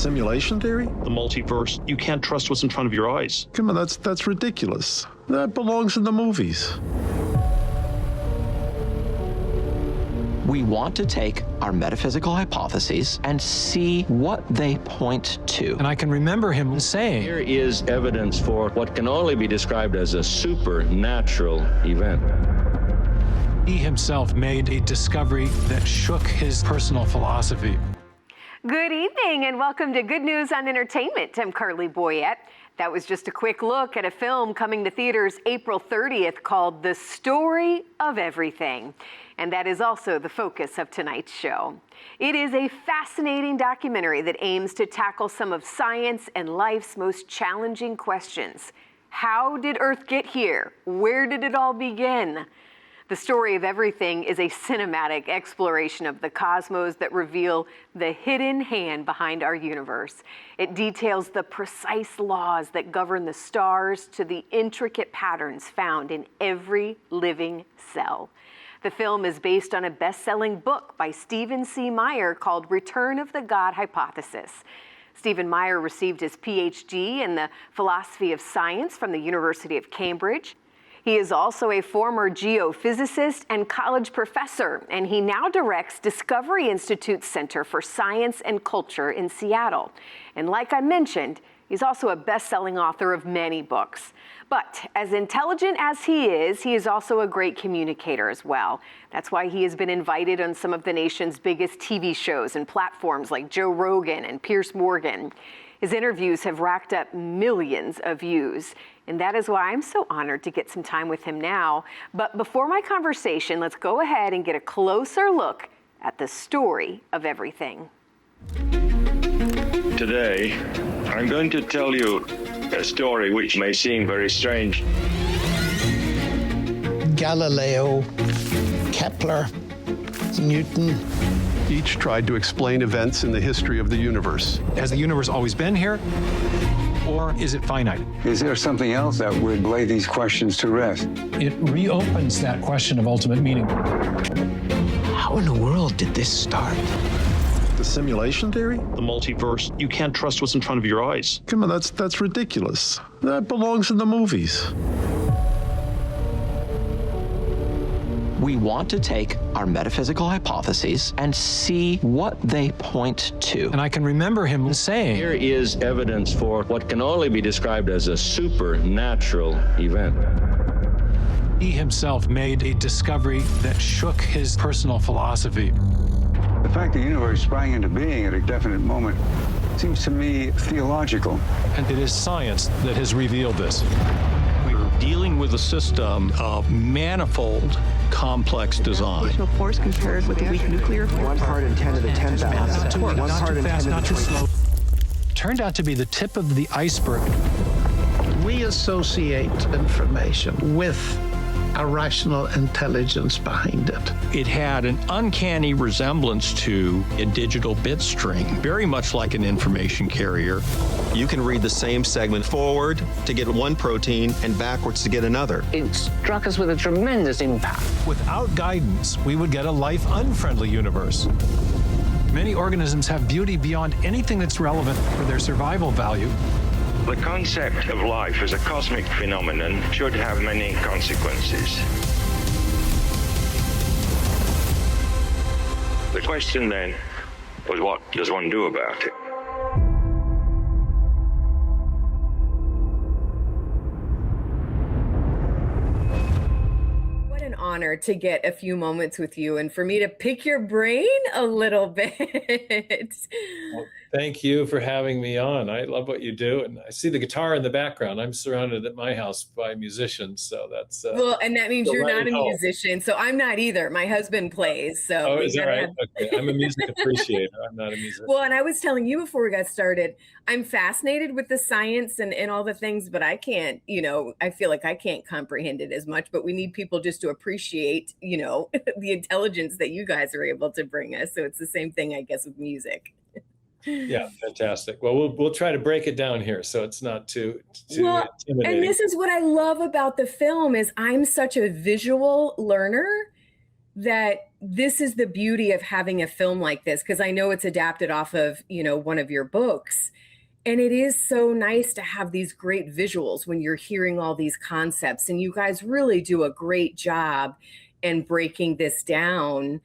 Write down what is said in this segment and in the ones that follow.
Simulation theory? The multiverse. You can't trust what's in front of your eyes. Come on, that's ridiculous. That belongs in the movies. We want to take our metaphysical hypotheses and see what they point to. And I can remember him saying, "Here is evidence for what can only be described as a supernatural event." He himself made a discovery that shook his personal philosophy. Good evening and welcome to Good News on Entertainment. I'm Carley Boyette. That was just a quick look at a film coming to theaters April 30th called The Story of Everything. And that is also the focus of tonight's show. It is a fascinating documentary that aims to tackle some of science and life's most challenging questions. How did Earth get here? Where did it all begin? The Story of Everything is a cinematic exploration of the cosmos that reveal the hidden hand behind our universe. It details the precise laws that govern the stars to the intricate patterns found in every living cell. The film is based on a best-selling book by Stephen C. Meyer called Return of the God Hypothesis. Stephen Meyer received his PhD in the philosophy of science from the University of Cambridge. He is also a former geophysicist and college professor, and he now directs Discovery Institute's Center for Science and Culture in Seattle. And like I mentioned, he's also a best-selling author of many books. But as intelligent as he is also a great communicator as well. That's why he has been invited on some of the nation's biggest TV shows and platforms like Joe Rogan and Piers Morgan. His interviews have racked up millions of views, and that is why I'm so honored to get some time with him now. But before my conversation, let's go ahead and get a closer look at the story of everything. Today, I'm going to tell you a story which may seem very strange. Galileo, Kepler, Newton. Each tried to explain events in the history of the universe. Has the universe always been here, or is it finite? Is there something else that would lay these questions to rest? It reopens that question of ultimate meaning. How in the world did this start? The simulation theory? The multiverse. You can't trust what's in front of your eyes. Come on, that's ridiculous. That belongs in the movies. We want to take our metaphysical hypotheses and see what they point to. And I can remember him saying, "Here is evidence for what can only be described as a supernatural event." he himself made a discovery that shook his personal philosophy. The fact the universe sprang into being at a definite moment seems to me theological. And it is science that has revealed this. We're dealing with a system of manifold, complex design. Gravitational force compared with a weak nuclear force. 1 part in 10 to the 10,000. 1 part in 10 to the 20. Turned out to be the tip of the iceberg. We associate information with a rational intelligence behind it. It had an uncanny resemblance to a digital bit string, very much like an information carrier. You can read the same segment forward to get one protein and backwards to get another. It struck us with a tremendous impact. Without guidance, we would get a life-unfriendly universe. Many organisms have beauty beyond anything that's relevant for their survival value. The concept of life as a cosmic phenomenon should have many consequences. The question then was, what does one do about it? What an honor to get a few moments with you and for me to pick your brain a little bit. Well, thank you for having me on. I love what you do, and I see the guitar in the background. I'm surrounded at my house by musicians, so that's well, and that means you're not a musician, so I'm not either. My husband plays, so. Oh, is that right? Okay, I'm a music appreciator. I'm not a musician. Well, and I was telling you before we got started, I'm fascinated with the science and all the things, but I can't, I feel like I can't comprehend it as much, but we need people just to appreciate, the intelligence that you guys are able to bring us. So it's the same thing, I guess, with music. Yeah, fantastic. Well, we'll try to break it down here so it's not too intimidating. And this is what I love about the film is I'm such a visual learner that this is the beauty of having a film like this, because I know it's adapted off of, one of your books. And it is so nice to have these great visuals when you're hearing all these concepts. And you guys really do a great job in breaking this down,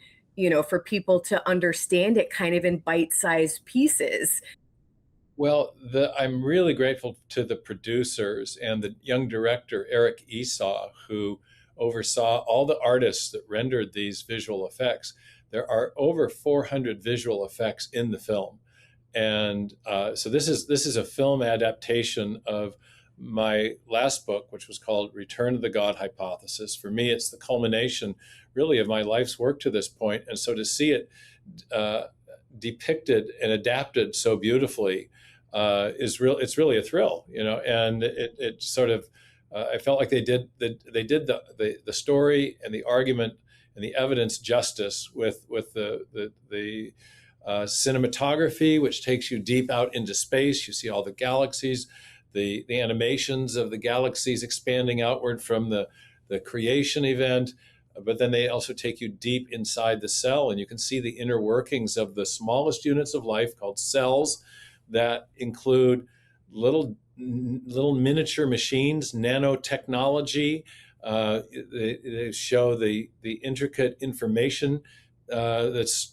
for people to understand it kind of in bite-sized pieces. Well, I'm really grateful to the producers and the young director, Eric Esau, who oversaw all the artists that rendered these visual effects. There are over 400 visual effects in the film. And so this is a film adaptation of my last book, which was called Return to the God Hypothesis. For me, it's the culmination really of my life's work to this point. And so to see it depicted and adapted so beautifully it's really a thrill, and it sort of, I felt like they did the story and the argument and the evidence justice with the cinematography, which takes you deep out into space. You see all the galaxies, the animations of the galaxies expanding outward from the creation event, but then they also take you deep inside the cell, and you can see the inner workings of the smallest units of life called cells that include little miniature machines, nanotechnology. They show the intricate information that's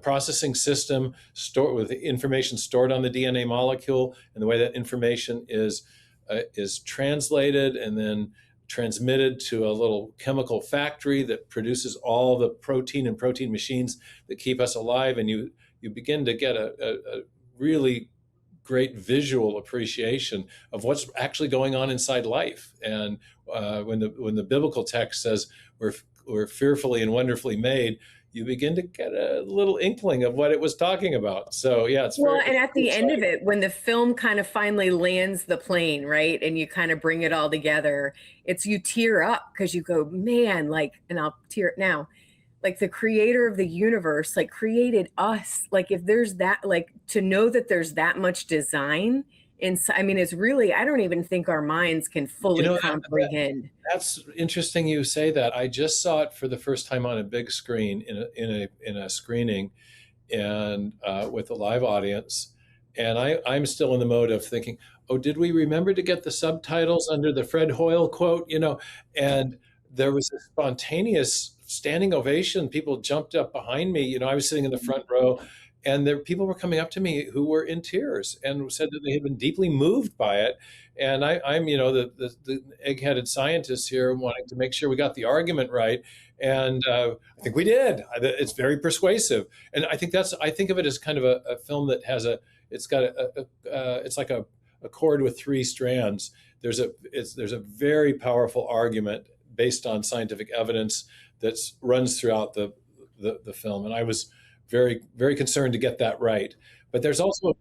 processing system with the information stored on the DNA molecule, and the way that information is translated and then transmitted to a little chemical factory that produces all the protein and protein machines that keep us alive. And you begin to get a really great visual appreciation of what's actually going on inside life. And when the biblical text says we're fearfully and wonderfully made, you begin to get a little inkling of what it was talking about. So yeah, it's and at the end of it, when the film kind of finally lands the plane, right, and you kind of bring it all together, you tear up because you go, man, and I'll tear it now. The creator of the universe, created us. If there's that, to know that there's that much design inside, it's really, I don't even think our minds can fully comprehend. That's interesting you say that. I just saw it for the first time on a big screen in a screening, and with a live audience. And I'm still in the mode of thinking, oh, did we remember to get the subtitles under the Fred Hoyle quote? And there was a spontaneous standing ovation. People jumped up behind me. I was sitting in the front row, and people were coming up to me who were in tears and said that they had been deeply moved by it. And I'm, the egg-headed scientist here, wanting to make sure we got the argument right. And I think we did. It's very persuasive. And I think of it as kind of a film that has it's like a cord with three strands. There's a very powerful argument based on scientific evidence that runs throughout the film. And I was very, very concerned to get that right. But there's also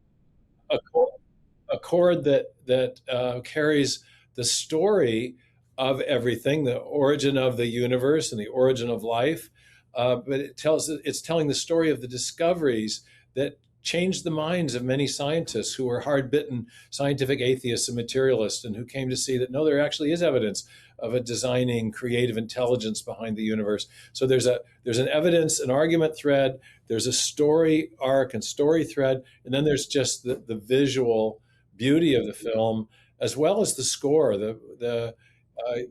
a chord that carries the story of everything, the origin of the universe and the origin of life. But it's telling the story of the discoveries that changed the minds of many scientists who were hard-bitten scientific atheists and materialists, and who came to see that, no, there actually is evidence of a designing creative intelligence behind the universe. So there's an evidence, an argument thread, there's a story arc and story thread, and then there's just the visual beauty of the film, as well as the score. The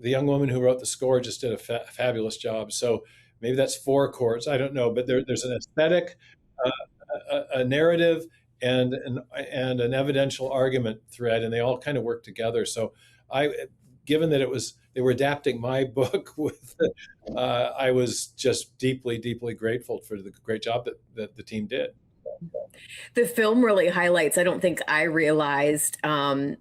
young woman who wrote the score just did a fabulous job. So maybe that's 4 chords, I don't know, but there's an aesthetic, a narrative, and an evidential argument thread, and they all kind of work together. So given that they were adapting my book I was just deeply, deeply grateful for the great job that the team did. The film really highlights, I don't think I realized, and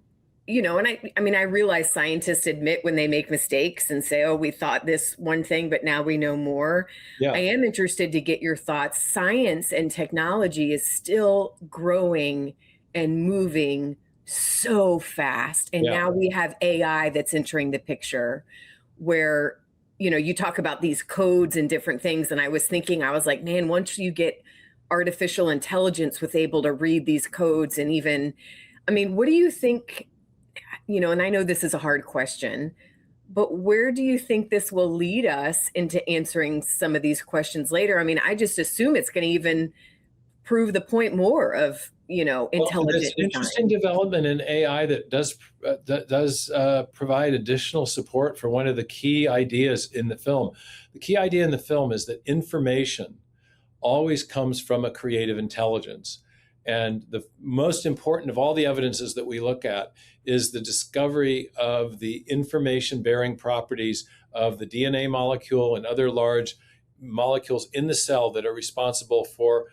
I realize scientists admit when they make mistakes and say, oh, we thought this one thing, but now we know more. Yeah. I am interested to get your thoughts. Science and technology is still growing and moving so fast. And now we have AI that's entering the picture where, you talk about these codes and different things. And I was like, man, once you get artificial intelligence with able to read these codes, and even, what do you think, and I know this is a hard question, But where do you think this will lead us into answering some of these questions later? I mean, I just assume it's going to even prove the point more of, intelligent there's an interesting development in AI that does provide additional support for one of the key ideas in the film. The key idea in the film is that information always comes from a creative intelligence. And the most important of all the evidences that we look at is the discovery of the information-bearing properties of the DNA molecule and other large molecules in the cell that are responsible for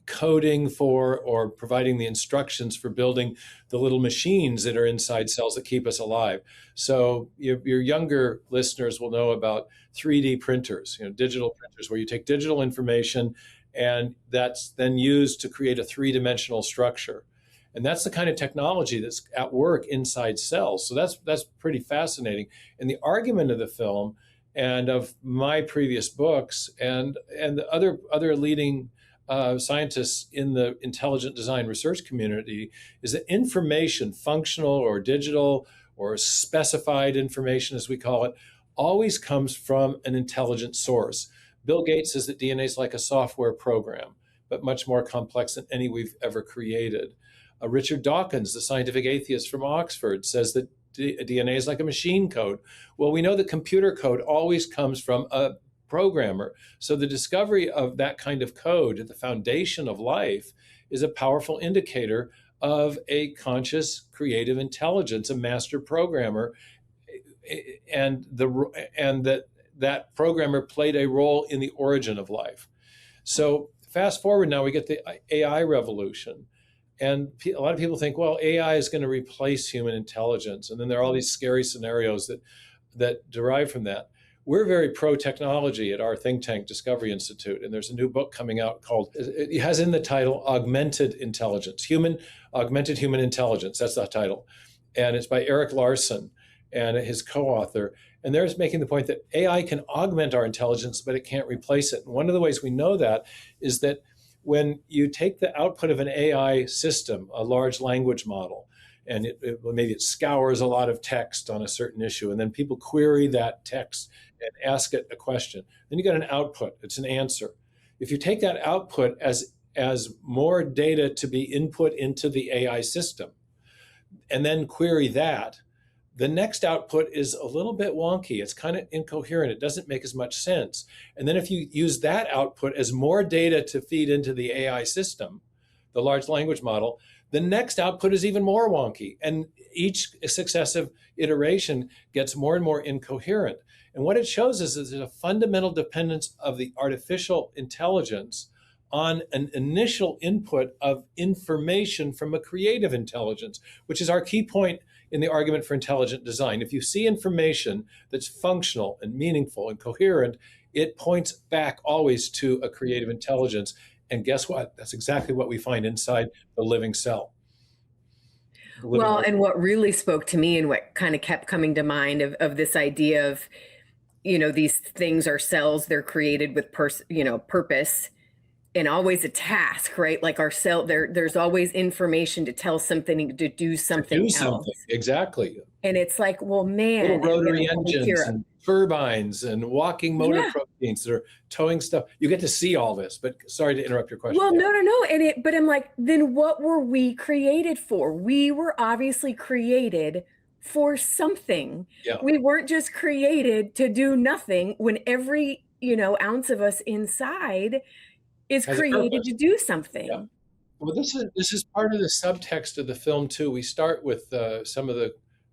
coding for or providing the instructions for building the little machines that are inside cells that keep us alive. So your younger listeners will know about 3D printers, digital printers, where you take digital information and that's then used to create a three-dimensional structure. And that's the kind of technology that's at work inside cells. So that's pretty fascinating. And the argument of the film and of my previous books and the other leading scientists in the intelligent design research community is that information, functional or digital or specified information, as we call it, always comes from an intelligent source. Bill Gates says that DNA is like a software program, but much more complex than any we've ever created. Richard Dawkins, the scientific atheist from Oxford, says that DNA is like a machine code. Well, we know that computer code always comes from a programmer. So the discovery of that kind of code at the foundation of life is a powerful indicator of a conscious creative intelligence, a master programmer, and that programmer played a role in the origin of life. So fast forward now, we get the AI revolution. And a lot of people think, well, AI is going to replace human intelligence. And then there are all these scary scenarios that derive from that. We're very pro-technology at our think tank, Discovery Institute, and there's a new book coming out called, it has in the title, Augmented Intelligence, Augmented Human Intelligence, that's the title. And it's by Eric Larson and his co-author. And they're making the point that AI can augment our intelligence, but it can't replace it. And one of the ways we know that is that when you take the output of an AI system, a large language model, and maybe it scours a lot of text on a certain issue, and then people query that text and ask it a question. Then you get an output, it's an answer. If you take that output as more data to be input into the AI system, and then query that, the next output is a little bit wonky. It's kind of incoherent. It doesn't make as much sense. And then if you use that output as more data to feed into the AI system, the large language model, the next output is even more wonky. And each successive iteration gets more and more incoherent. And what it shows is that there's a fundamental dependence of the artificial intelligence on an initial input of information from a creative intelligence, which is our key point in the argument for intelligent design. If you see information that's functional and meaningful and coherent, it points back always to a creative intelligence. And guess what? That's exactly what we find inside the living cell. Well, and what really spoke to me and what kind of kept coming to mind of this idea of, these things are cells, they're created with purpose and always a task, right? Like our cell, there's always information to tell something, to do something else. Exactly. And it's like, well, man. Little rotary engines and turbines and walking motor proteins that are towing stuff. You get to see all this, but sorry to interrupt your question. Well, no. But I'm like, then what were we created for? We were obviously created for something. Yeah. We weren't just created to do nothing when every, ounce of us inside is created to do something. Yeah. Well, this is part of the subtext of the film too. We start with some of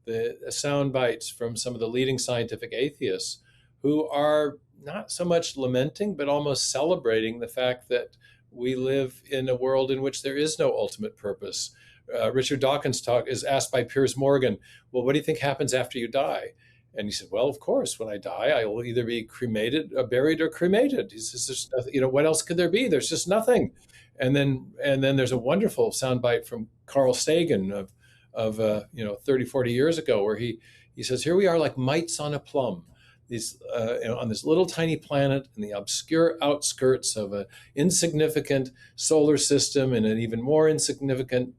the sound bites from some of the leading scientific atheists who are not so much lamenting, but almost celebrating the fact that we live in a world in which there is no ultimate purpose. Richard Dawkins is asked by Piers Morgan, well, what do you think happens after you die? And he said, well, of course, when I die, I will either be cremated, buried, or cremated. He says, there's nothing, what else could there be? There's just nothing. And then there's a wonderful soundbite from Carl Sagan of 30, 40 years ago, where he says, here we are like mites on a plum, on this little tiny planet in the obscure outskirts of an insignificant solar system and an even more insignificant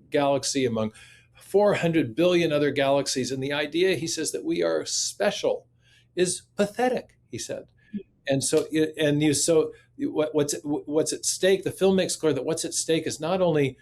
galaxy among 400 billion other galaxies. And the idea, he says, that we are special is pathetic, he said. And so, what's at stake, the film makes clear that what's at stake is not only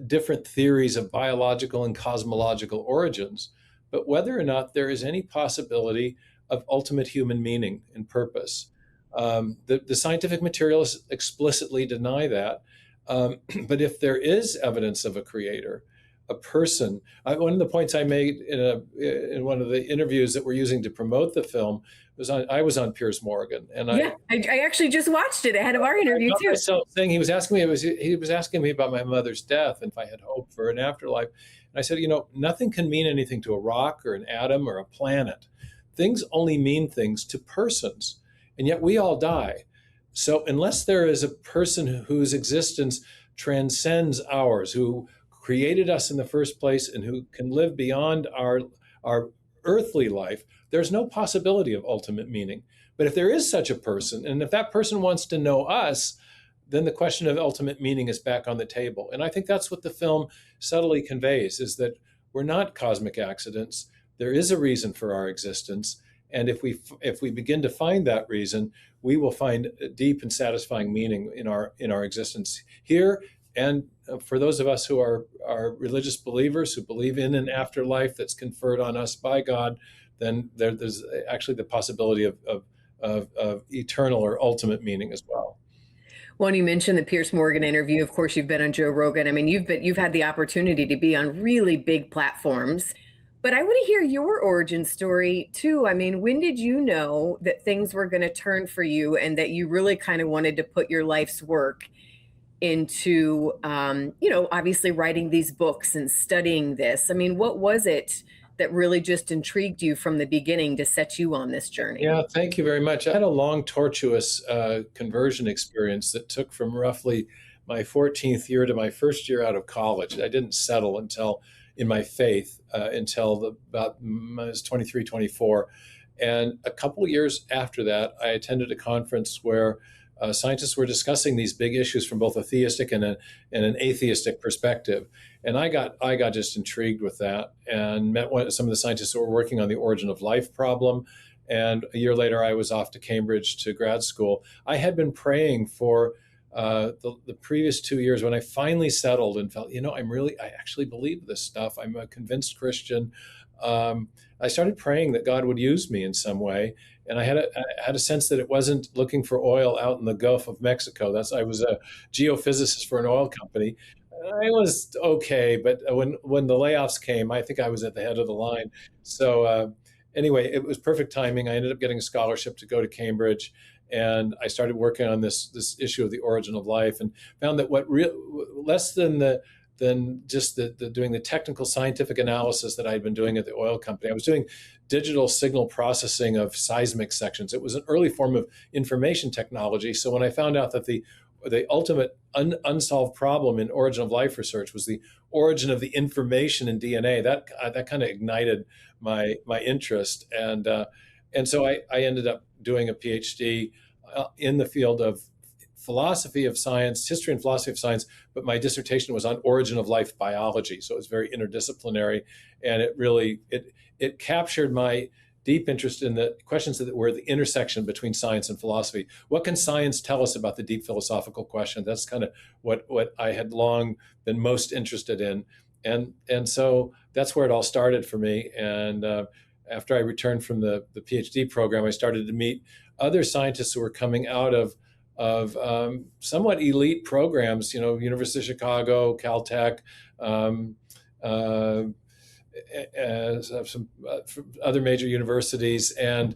different theories of biological and cosmological origins, but whether or not there is any possibility of ultimate human meaning and purpose. The scientific materialists explicitly deny that. But if there is evidence of a creator, a person, one of the points I made in one of the interviews that we're using to promote the film was I was on Piers Morgan, and I actually just watched it ahead of our interview too. Myself saying he was asking me about my mother's death and if I had hope for an afterlife, and I said, nothing can mean anything to a rock or an atom or a planet. Things only mean things to persons, and yet we all die. So unless there is a person whose existence transcends ours, who created us in the first place and who can live beyond our earthly life, there's no possibility of ultimate meaning. But if there is such a person, and if that person wants to know us, then the question of ultimate meaning is back on the table. And I think that's what the film subtly conveys, is that we're not cosmic accidents. There is a reason for our existence. And if we begin to find that reason, we will find a deep and satisfying meaning in our existence here. And for those of us who are religious believers, who believe in an afterlife that's conferred on us by God, then there's actually the possibility of eternal or ultimate meaning as well. Well, you mentioned the Piers Morgan interview. Of course, you've been on Joe Rogan. I mean, you've had the opportunity to be on really big platforms. But I want to hear your origin story too. I mean, when did you know that things were going to turn for you and that you really kind of wanted to put your life's work into, obviously writing these books and studying this? I mean, what was it that really just intrigued you from the beginning to set you on this journey? Yeah, thank you very much. I had a long, tortuous conversion experience that took from roughly my 14th year to my first year out of college. I didn't settle in my faith until I was 23, 24. And a couple of years after that, I attended a conference where scientists were discussing these big issues from both a theistic and an atheistic perspective. And I got just intrigued with that and met some of the scientists who were working on the origin of life problem. And a year later, I was off to Cambridge to grad school. I had been praying for the previous 2 years when I finally settled and felt, I actually believe this stuff. I'm a convinced Christian. I started praying that God would use me in some way. And I had a sense that it wasn't looking for oil out in the Gulf of Mexico. I was a geophysicist for an oil company. I was okay, but when the layoffs came, I think I was at the head of the line. So anyway, it was perfect timing. I ended up getting a scholarship to go to Cambridge, and I started working on this issue of the origin of life, and found that less than just doing the technical scientific analysis that I had been doing at the oil company, I was doing digital signal processing of seismic sections. It was an early form of information technology. So when I found out that the ultimate unsolved problem in origin of life research was the origin of the information in DNA, that kind of ignited my interest, and so I ended up doing a PhD in the field of philosophy of science, history and philosophy of science, but my dissertation was on origin of life biology. So it was very interdisciplinary, and it captured my deep interest in the questions that were the intersection between science and philosophy. What can science tell us about the deep philosophical question? That's kind of what I had long been most interested in. And so that's where it all started for me. And after I returned from the PhD program, I started to meet other scientists who were coming out of somewhat elite programs, University of Chicago, Caltech, some other major universities, and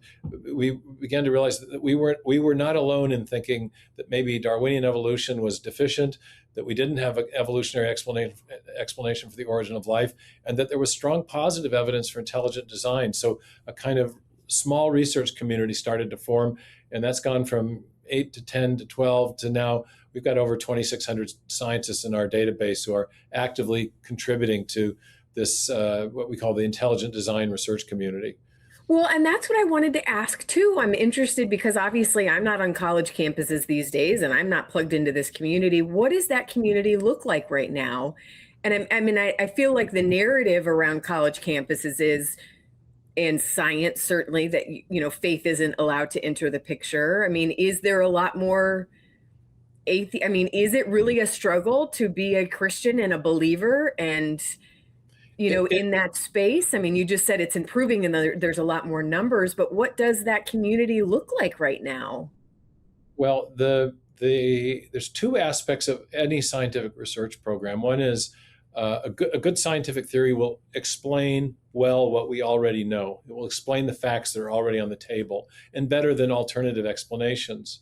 we began to realize that we were not alone in thinking that maybe Darwinian evolution was deficient, that we didn't have an evolutionary explanation for the origin of life, and that there was strong positive evidence for intelligent design. So a kind of small research community started to form, and that's gone from 8 to 10 to 12 to now we've got over 2,600 scientists in our database who are actively contributing to this, what we call the intelligent design research community. Well, and that's what I wanted to ask too. I'm interested because obviously I'm not on college campuses these days and I'm not plugged into this community. What does that community look like right now? And I feel like the narrative around college campuses is, and science certainly, that, faith isn't allowed to enter the picture. I mean, is there a lot more is it really a struggle to be a Christian and a believer and, in that space? I mean, you just said it's improving and there's a lot more numbers, but what does that community look like right now? Well, there's two aspects of any scientific research program. One is a good scientific theory will explain well what we already know. It will explain the facts that are already on the table, and better than alternative explanations.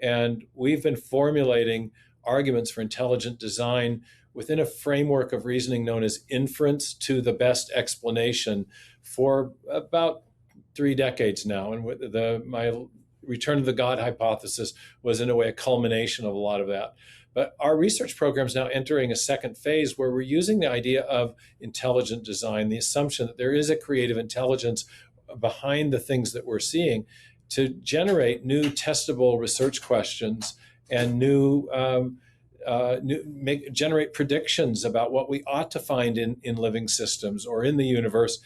And we've been formulating arguments for intelligent design within a framework of reasoning known as inference to the best explanation for about 3 decades now. And my return to the God hypothesis was, in a way, a culmination of a lot of that. But our research program is now entering a second phase where we're using the idea of intelligent design, the assumption that there is a creative intelligence behind the things that we're seeing, to generate new testable research questions and generate predictions about what we ought to find in living systems or in the universe,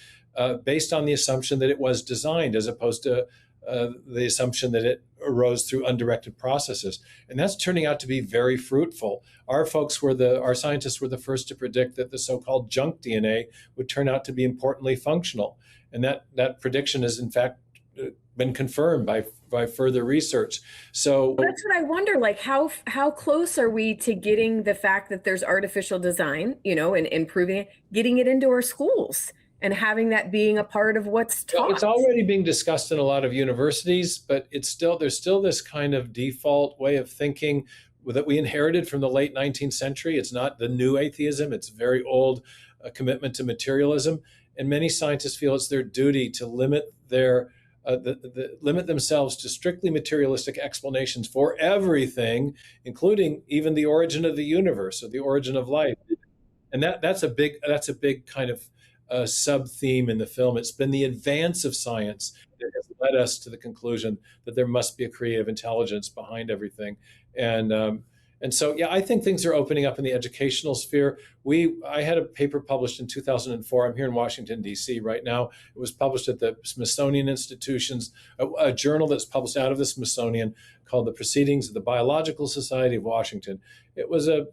based on the assumption that it was designed, as opposed to the assumption that it arose through undirected processes. And that's turning out to be very fruitful. Our scientists were the first to predict that the so-called junk DNA would turn out to be importantly functional. And that prediction has in fact been confirmed by further research. So that's what I wonder, like how close are we to getting the fact that there's artificial design, and improving it, getting it into our schools and having that being a part of what's taught? It's already being discussed in a lot of universities, but there's still this kind of default way of thinking that we inherited from the late 19th century. It's not the new atheism. It's very old commitment to materialism. And many scientists feel it's their duty to limit limit themselves to strictly materialistic explanations for everything, including even the origin of the universe or the origin of life. And that's a big kind of sub theme in the film. It's been the advance of science that has led us to the conclusion that there must be a creative intelligence behind everything. And so, yeah, I think things are opening up in the educational sphere. I had a paper published in 2004. I'm here in Washington, D.C. right now. It was published at the Smithsonian Institutions, a journal that's published out of the Smithsonian called The Proceedings of the Biological Society of Washington. It was a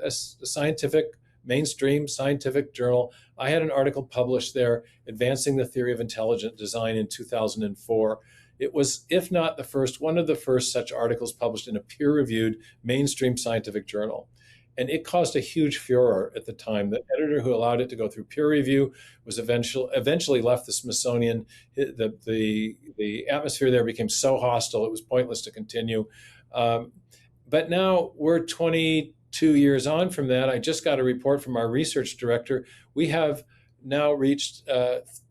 scientific, mainstream scientific journal. I had an article published there advancing the theory of intelligent design in 2004. It was, if not the first, one of the first such articles published in a peer-reviewed mainstream scientific journal. And it caused a huge furor at the time. The editor who allowed it to go through peer review was eventually left the Smithsonian. The atmosphere there became so hostile, it was pointless to continue. But now we're 22 years on from that. I just got a report from our research director. We have now reached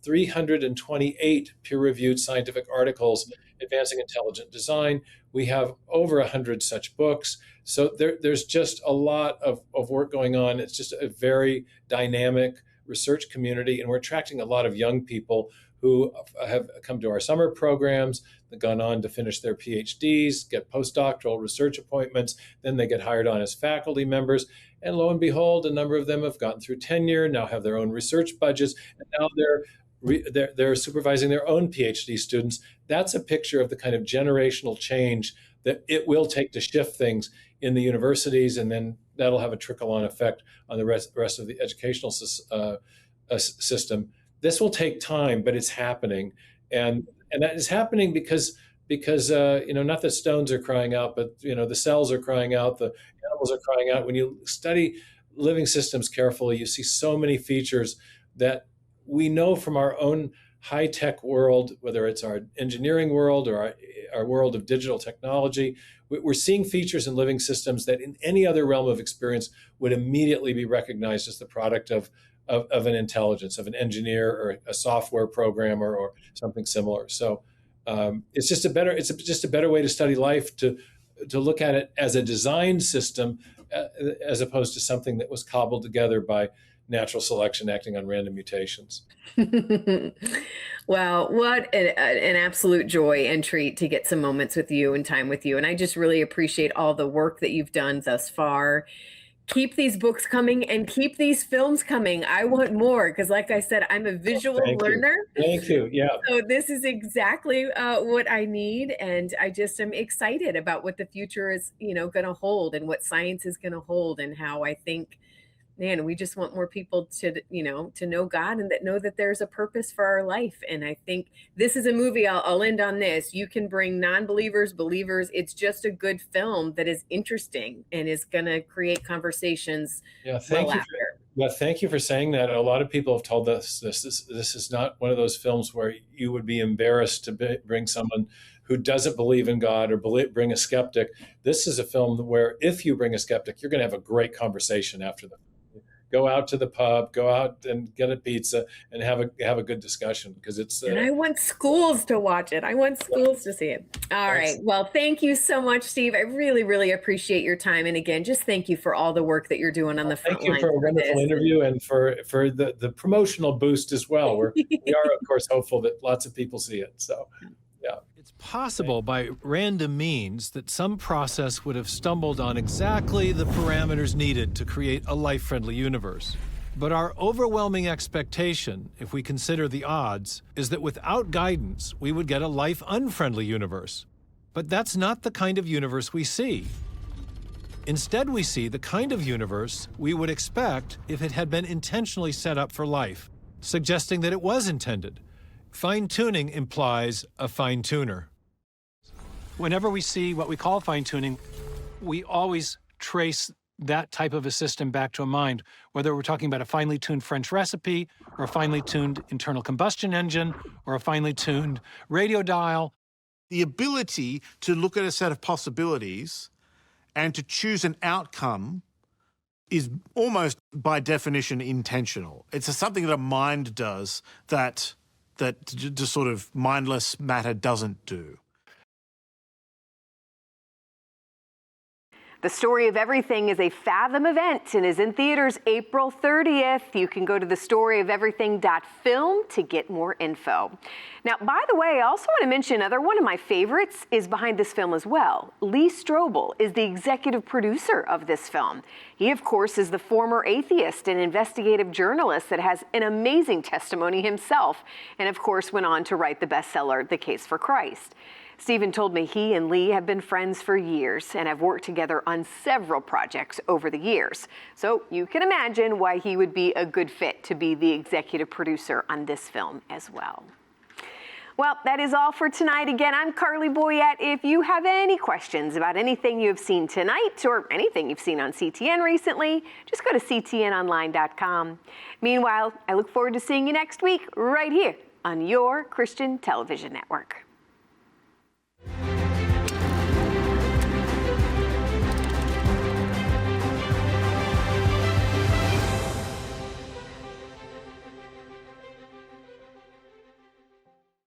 328 peer-reviewed scientific articles advancing intelligent design. We have over 100 such books. So there's just a lot of work going on. It's just a very dynamic research community, and we're attracting a lot of young people who have come to our summer programs, they've gone on to finish their PhDs, get postdoctoral research appointments, then they get hired on as faculty members. And lo and behold, a number of them have gotten through tenure, now have their own research budgets, and now they're supervising their own PhD students. That's a picture of the kind of generational change that it will take to shift things in the universities, and then that'll have a trickle-on effect on the rest of the educational system. This will take time, but it's happening, and that is happening because not the stones are crying out, but the cells are crying out, the animals are crying out. When you study living systems carefully, you see so many features that we know from our own high-tech world, whether it's our engineering world or our world of digital technology. We're seeing features in living systems that in any other realm of experience would immediately be recognized as the product of an intelligence, of an engineer or a software programmer or something similar. So it's just a better way to study life, to look at it as a design system as opposed to something that was cobbled together by natural selection acting on random mutations. Well, what an absolute joy and treat to get some moments with you and time with you. And I just really appreciate all the work that you've done thus far. keep these books coming and keep these films coming. I want more because, like I said, I'm a visual learner. Thank you. Yeah. So this is exactly what I need, and I just am excited about what the future is, going to hold, and what science is going to hold, and how I think, man, we just want more people to know God, and that know that there's a purpose for our life. And I think this is a movie. I'll end on this. You can bring non-believers, believers. It's just a good film that is interesting and is going to create conversations. Yeah, thank you for saying that. A lot of people have told us this is not one of those films where you would be embarrassed to bring someone who doesn't believe in God or bring a skeptic. This is a film where if you bring a skeptic, you're going to have a great conversation after the go out to the pub, go out and get a pizza, and have a good discussion, because it's. And I want schools to watch it. I want schools to see it. All right. Well, thank you so much, Steve. I really, really appreciate your time. And again, just thank you for all the work that you're doing on the front line. Thank you for a wonderful interview and for the promotional boost as well. We are, of course, hopeful that lots of people see it. So, yeah. It's possible by random means that some process would have stumbled on exactly the parameters needed to create a life-friendly universe. But our overwhelming expectation, if we consider the odds, is that without guidance, we would get a life-unfriendly universe. But that's not the kind of universe we see. Instead, we see the kind of universe we would expect if it had been intentionally set up for life, suggesting that it was intended. Fine-tuning implies a fine-tuner. Whenever we see what we call fine-tuning, we always trace that type of a system back to a mind, whether we're talking about a finely tuned French recipe, or a finely tuned internal combustion engine, or a finely tuned radio dial. The ability to look at a set of possibilities and to choose an outcome is almost by definition intentional. It's something that a mind does that just sort of mindless matter doesn't do. The Story of Everything is a Fathom event and is in theaters April 30th. You can go to thestoryofelverything.film to get more info. Now, by the way, I also want to mention another one of my favorites is behind this film as well. Lee Strobel is the executive producer of this film. He, of course, is the former atheist and investigative journalist that has an amazing testimony himself, and of course went on to write the bestseller, The Case for Christ. Stephen told me he and Lee have been friends for years and have worked together on several projects over the years. So you can imagine why he would be a good fit to be the executive producer on this film as well. Well, that is all for tonight. Again, I'm Carley Boyette. If you have any questions about anything you have seen tonight or anything you've seen on CTN recently, just go to ctnonline.com. Meanwhile, I look forward to seeing you next week right here on your Christian Television Network.